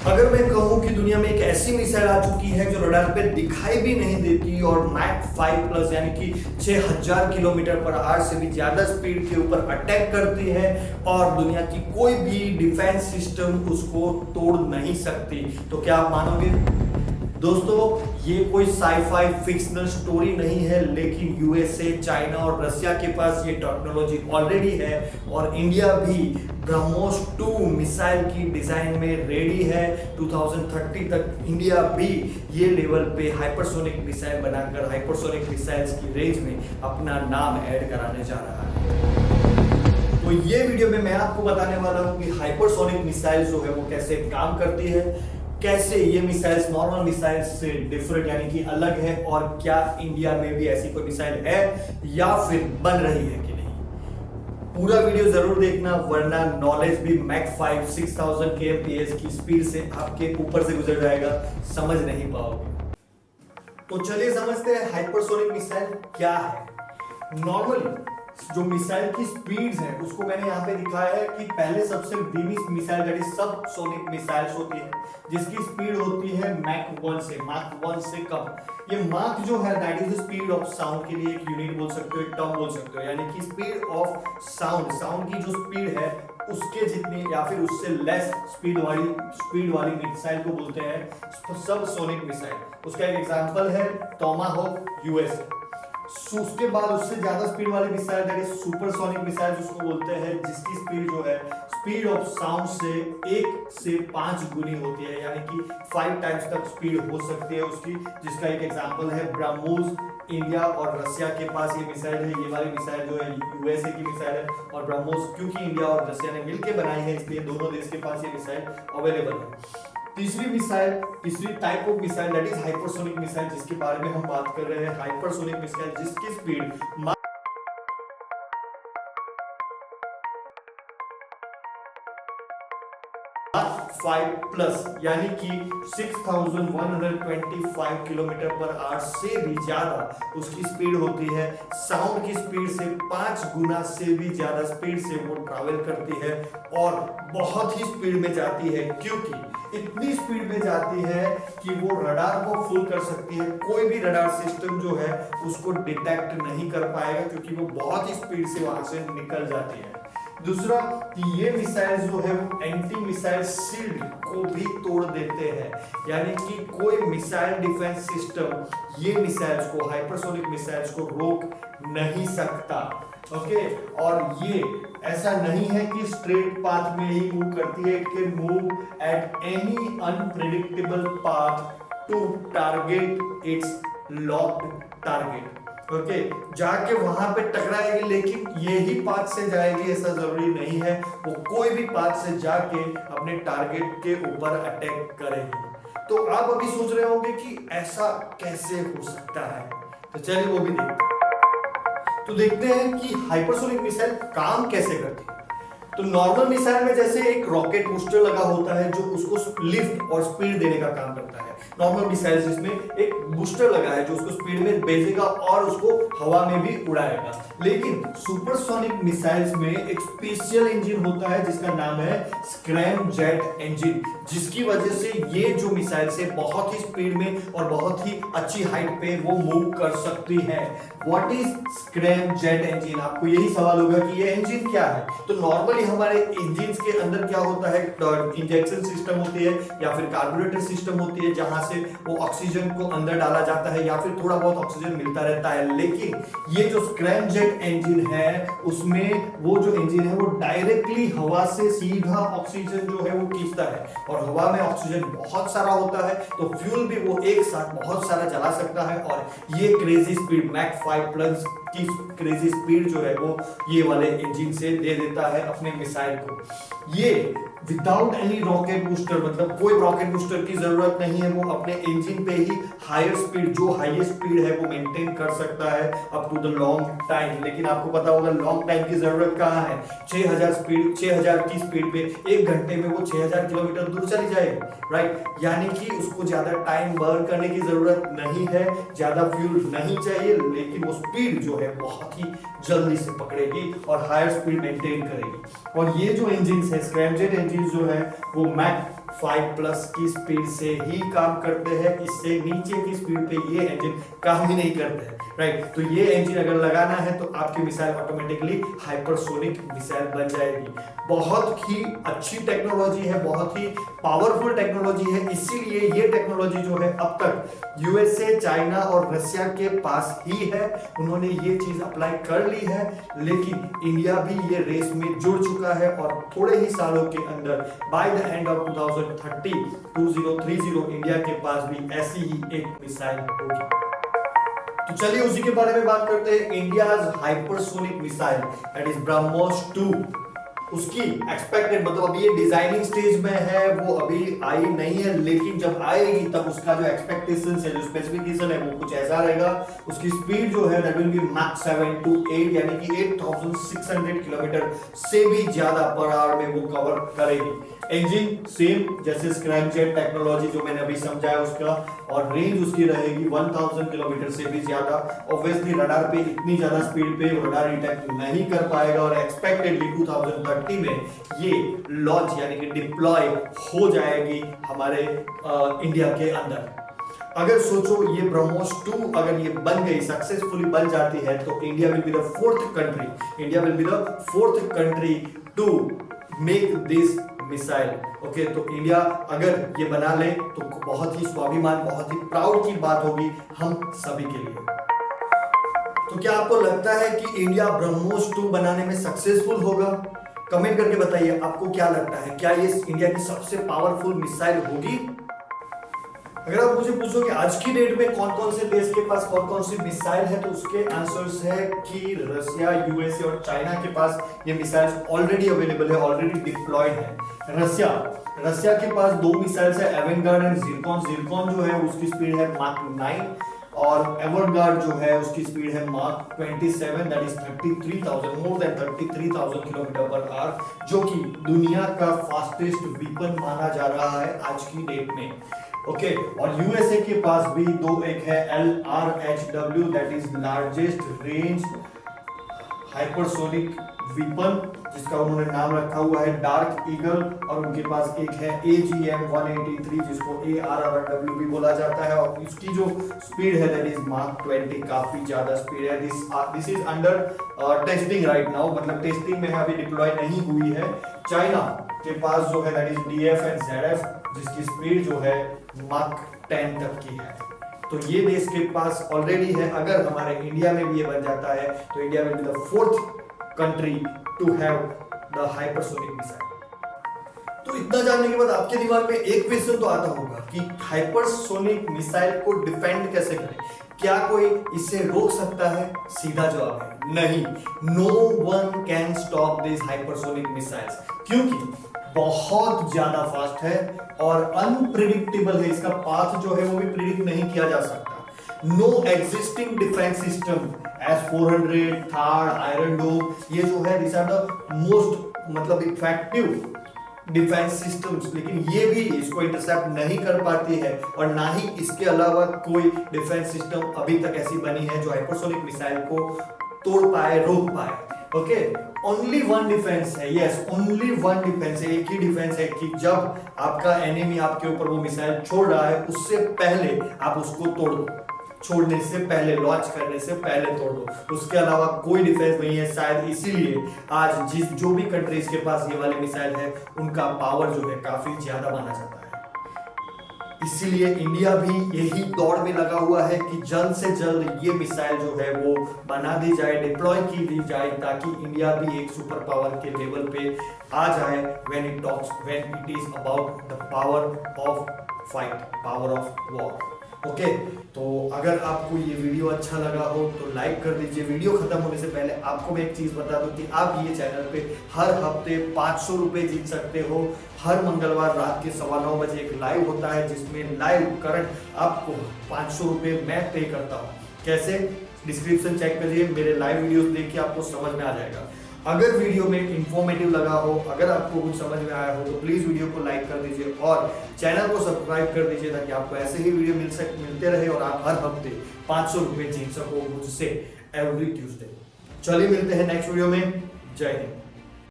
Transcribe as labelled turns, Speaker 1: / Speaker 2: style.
Speaker 1: अगर मैं कहूं कि दुनिया में एक ऐसी मिसाइल आ चुकी है जो रडार पे दिखाई भी नहीं देती और मैक 5 प्लस यानी कि 6000 किलोमीटर पर आवर से भी ज्यादा स्पीड के ऊपर अटैक करती है और दुनिया की कोई भी डिफेंस सिस्टम उसको तोड़ नहीं सकती, तो क्या आप मानोगे? दोस्तों, ये कोई साई-फाई फिक्शनल स्टोरी नहीं है, लेकिन यूएसए, चाइना और रशिया के पास ये टेक्नोलॉजी ऑलरेडी है और इंडिया भी ब्रह्मोस 2 मिसाइल की डिजाइन में रेडी है। 2030 तक इंडिया भी ये लेवल पे हाइपरसोनिक मिसाइल बनाकर हाइपरसोनिक मिसाइल्स की रेंज में अपना नाम ऐड कराने जा रहा है। तो ये वीडियो में मैं आपको बताने वाला हूँ कि हाइपरसोनिक मिसाइल जो है वो कैसे काम करती है, कैसे ये मिसाइल्स नॉर्मल मिसाइल्स से डिफरेंट यानी कि अलग है, और क्या इंडिया में भी ऐसी कोई मिसाइल है या फिर बन रही है कि नहीं। पूरा वीडियो जरूर देखना, वरना नॉलेज भी मैक 5 6000 kmph की स्पीड से आपके ऊपर से गुजर जाएगा, समझ नहीं पाओगे। तो चलिए समझते हैं हाइपरसोनिक मिसाइल क्या है। नॉर्मली जो मिसाइल की स्पीड्स है उसको मैंने यहाँ पे दिखाया है कि पहले सबसे धीमी मिसाइल दैट इज सब सोनिक मिसाइल्स होती है जिसकी स्पीड होती है मैक 1 से कम। ये माक जो है that is the speed of sound, के लिए एक यूनिट बोल सकते हो, एक टर्म बोल सकते हो, यानी कि स्पीड ऑफ साउंड की जो स्पीड है उसके जितनी या फिर उससे लेस स्पीड वाली मिसाइल को बोलते हैं सब सोनिक मिसाइल। उसका एक एग्जांपल है टोमाहोक यूएस। उसके बाद उससे ज्यादा स्पीड वाली missile that is supersonic missile जिसको बोलते हैं, जिसकी स्पीड जो है स्पीड ऑफ साउंड से 1 से 5 गुनी होती है, यानी कि 5 टाइम्स तक स्पीड हो सकती है उसकी, जिसका एक एग्जांपल है ब्रह्मोस। इंडिया और रशिया के पास ये मिसाइल है। ये वाली मिसाइल जो है यूएसए की मिसाइल है और ब्रह्मोस क्योंकि इंडिया और रशिया ने मिलकर बनाई है इसलिए दोनों देश के पास ये मिसाइल अवेलेबल है। तीसरी type of missile that is hypersonic missile, जिसके बारे में हम बात कर रहे हैं। हाइपरसोनिक मिसाइल जिसकी स्पीड 5 प्लस यानी कि 6125 किलोमीटर पर आवर से भी ज्यादा उसकी स्पीड होती है। साउंड की स्पीड से 5 गुना से भी ज्यादा स्पीड से वो ट्रैवल करती है और बहुत ही स्पीड में जाती है, क्योंकि इतनी स्पीड में जाती है कि वो रडार को फुल कर सकती है। कोई भी रडार सिस्टम जो है उसको डिटेक्ट नहीं कर पाएगा क्योंकि वो बहुत ही स्पीड से वहां से निकल जाती है। दूसरा कि ये मिसाइल जो है वो एंटी मिसाइल शील्ड को भी तोड़ देते हैं, यानी कि कोई मिसाइल डिफेंस सिस्टम ये मिसाइल्स को, हाइपरसोनिक मिसाइल्स को रोक नहीं सकता। ओके, और ये ऐसा नहीं है कि स्ट्रेट पाथ में ही मूव करती है, it can move at any unpredictable path to target it's locked target. Okay, जाके वहां पे टकराएगी, लेकिन यही पाथ से जाएगी ऐसा जरूरी नहीं है, वो कोई भी पाथ से जाके अपने टारगेट के ऊपर अटैक करेगी। तो आप अभी सोच रहे होंगे कि ऐसा कैसे हो सकता है, तो चलिए वो भी देखते हैं कि हाइपरसोनिक मिसाइल काम कैसे करती है। तो नॉर्मल मिसाइल में जैसे एक रॉकेट बूस्टर लगा होता है जो उसको लिफ्ट और स्पीड देने का काम करता है। नॉर्मल मिसाइल जिसमें एक बूस्टर लगा है जो उसको स्पीड में भेजेगा और उसको हवा में भी उड़ाएगा। लेकिन सुपरसोनिक मिसाइल्स में एक स्पेशल इंजन होता है जिसका नाम है स्क्रैम जेट इंजन, जिसकी वजह से ये जो मिसाइल से बहुत ही स्पीड में और बहुत ही अच्छी हाइट पे वो मूव कर सकती है। What is scrum jet engine? आपको यही सवाल होगा कि ये इंजन क्या है। तो नॉर्मली हमारे इंजन्स के अंदर क्या होता है, इंजेक्शन सिस्टम होती है या फिर कार्बोरेटर सिस्टम होती है जहां से वो ऑक्सीजन को अंदर डाला जाता है या फिर थोड़ा बहुत ऑक्सीजन मिलता रहता है। लेकिन ये जो स्क्रैम जेट इंजन है उसमें वो जो इंजन है वो डायरेक्टली हवा से सीधा ऑक्सीजन जो है वो खींचता है और हवा में ऑक्सीजन बहुत सारा होता है तो फ्यूल भी वो एक साथ बहुत सारा जला सकता है। और ये क्रेजी स्पीड मैक 5 प्लस की क्रेजी स्पीड जो है वो ये वाले इंजन से दे देता है अपने मिसाइल को। ये विदाउट एनी रॉकेट बूस्टर, मतलब कोई रॉकेट बूस्टर की जरूरत नहीं है, वो अपने इंजन पे ही हायर स्पीड, जो हाईएस्ट स्पीड है वो मेंटेन कर सकता है up to the long time. लेकिन आपको पता होगा लॉन्ग टाइम की जरूरत कहाँ है। 6000 की स्पीड पे 1 घंटे में वो 6000 किलोमीटर दूर चली जाएगी, राइट। यानी कि उसको ज्यादा टाइम बर्न करने की जरूरत नहीं है, ज्यादा फ्यूल नहीं चाहिए, लेकिन वो स्पीड जो है बहुत ही जल्दी से पकड़ेगी और हायर स्पीड मेंटेन करेगी। और ये जो इंजन है स्क्रैमजेट इंजन जो है वो मैक 5+ की स्पीड से ही काम करते हैं, इससे नीचे की स्पीड पे ये इंजन काम ही नहीं करते हैं, राइट। तो ये इंजन अगर लगाना है तो आपकी मिसाइल ऑटोमेटिकली हाइपरसोनिक मिसाइल बन जाएगी। बहुत ही अच्छी टेक्नोलॉजी है, बहुत ही पावरफुल टेक्नोलॉजी है, इसीलिए ये टेक्नोलॉजी जो है अब तक यूएसए, चाइना और रशिया के पास ही है, उन्होंने ये चीज अप्लाई कर ली है। लेकिन इंडिया भी ये रेस में जुड़ चुका है और थोड़े ही सालों के अंदर by the end of 2030 India के पास भी ऐसी ही एक मिसाइल होगी। तो चलिए उसी के बारे में बात करते हैं। India's hypersonic missile that is BrahMos 2, उसकी एक्सपेक्टेड मतलब अभी ये डिजाइनिंग स्टेज में है, वो अभी आई नहीं है, लेकिन जब आएगी तब उसका जो एक्सपेक्टेशन है, जो स्पेसिफिकेशन है वो कुछ ऐसा रहेगा। उसकी स्पीड जो है that will be mach 7 to 8 यानी कि 8600 किलोमीटर से भी ज्यादा पर आवर में वो कवर करेगी। इंजन सेम जैसे स्क्रैमजेट टेक्नोलॉजी जो मैंने अभी समझाया उसका, और रेंज उसकी रहेगी 1000 किलोमीटर से भी ज्यादा। ऑब्वियसली रडार पे इतनी ज्यादा स्पीड पे रडार डिटेक्ट नहीं कर पाएगा और एक्सपेक्टेडली 2030 में ये लॉन्च यानी कि डिप्लॉय हो जाएगी हमारे इंडिया के अंदर। अगर सोचो ये ब्रह्मोस 2 अगर ये बन गई, सक्सेसफुली बन जाती है, तो India will be the fourth country to make this missile. Okay, तो इंडिया अगर ये बना ले तो बहुत ही स्वाभिमान, बहुत ही प्राउड की बात होगी हम सभी के लिए। तो क्या आपको लगता है कि इंडिया ब्रह्मोस 2 बनाने में सक्सेसफुल होगा? कमेंट करके बताइए आपको क्या लगता है, क्या ये इंडिया की सबसे पावरफुल मिसाइल होगी? अगर आप मुझे पूछो कि आज की डेट में कौन कौन से देश के पास कौन कौन सी मिसाइल है, तो उसके आंसर्स है कि रशिया, यूएसए और चाइना के पास ये मिसाइल्स ऑलरेडी अवेलेबल है, ऑलरेडी डिप्लॉयड है। रशिया के पास 2 मिसाइल्स है, एवेंगार्ड एंड जिरकॉन जो है उसकी स्पीड है माक 9 और एवरगार्ड जो है उसकी स्पीड है माक 27 that is 33,000 more than 33,000 kilometre per hour, जो कि दुनिया का फास्टेस्ट वेपन माना जा रहा है आज की डेट में। ओके, और यूएसए के पास भी 2, एक है LRHW that is largest range hypersonic weapon, जिसका उन्होंने नाम रखा हुआ है डार्क ईगल, और उनके पास एक है AGM-183 जिसको ARRW भी बोला जाता है, और इसकी जो स्पीड है दैट इज माक 20, काफी ज्यादा स्पीड है। This is under testing right now, मतलब टेस्टिंग में अभी डिप्लॉय नहीं हुई है। चाइना के पास जो है that is DF and ZF जिसकी स्पीड जो है माक 10 तक की है। तो ये देश के पास ऑलरेडी है। अगर हमारे इंडिया में भी ये बन जाता है तो India will be the fourth country to have the hypersonic missile. तो इतना जानने के बाद आपके दिमाग में एक क्वेश्चन तो आता होगा कि हाइपरसोनिक मिसाइल को डिफेंड कैसे करें, क्या कोई इसे रोक सकता है? सीधा जवाब है नहीं। No one can stop this hypersonic missiles, क्योंकि बहुत ज्यादा फास्ट है और अनप्रिडिक्टेबल है। इसका पाथ जो है वो भी प्रिडिक्ट नहीं किया जा सकता। No existing defence system S-400, थार, आयरन डोम, ये जो है दिस आर द मोस्ट मतलब इफेक्टिव डिफेंस सिस्टम्स, लेकिन ये भी इसको इंटरसेप्ट नहीं कर पाती है, और ना ही इसके अलावा कोई डिफेंस सिस्टम अभी तक ऐसी बनी है जो हाइपरसोनिक मिसाइल को तोड़ पाए, रोक पाए। ओके, ओनली वन डिफेंस है, यस ओनली वन डिफेंस है, एक ही डिफेंस है कि जब आपका एनिमी आपके ऊपर वो मिसाइल छोड़ रहा है उससे पहले आप उसको तोड़ दो, छोड़ने से पहले, लॉन्च करने से पहले तोड़ दो। उसके अलावा कोई डिफेंस नहीं है। शायद इसीलिए आज जो भी कंट्रीज के पास ये वाले मिसाइल है उनका पावर जो है काफी ज्यादा माना जाता है। इसीलिए इंडिया भी यही दौड़ में लगा हुआ है कि जल्द से जल्द ये मिसाइल जो है वो बना दी जाए, डिप्लॉय की दी जाए, ताकि इंडिया भी एक सुपर पावर के लेवल पे आ जाए when it is about the power of fight, power of war. Okay, तो अगर आपको ये वीडियो अच्छा लगा हो तो लाइक कर दीजिए। वीडियो खत्म होने से पहले आपको मैं एक चीज बता दूं कि आप ये चैनल पे हर हफ्ते 500 रुपए जीत सकते हो। हर मंगलवार रात के 9:15 बजे एक लाइव होता है जिसमें लाइव करंट आपको 500 रुपए मैं पे करता हूँ। कैसे? डिस्क्रिप्शन चेक करिए, मेरे लाइव वीडियोस देखिए, आपको समझ में आ जाएगा। अगर वीडियो में इंफॉर्मेटिव लगा हो, अगर आपको कुछ समझ में आया हो तो प्लीज वीडियो को लाइक कर दीजिए और चैनल को सब्सक्राइब कर दीजिए ताकि आपको ऐसे ही वीडियो मिलते रहे और आप हर हफ्ते 500 रुपए जीत सको मुझसे एवरी ट्यूसडे। चलिए मिलते हैं नेक्स्ट वीडियो में। जय हिंद।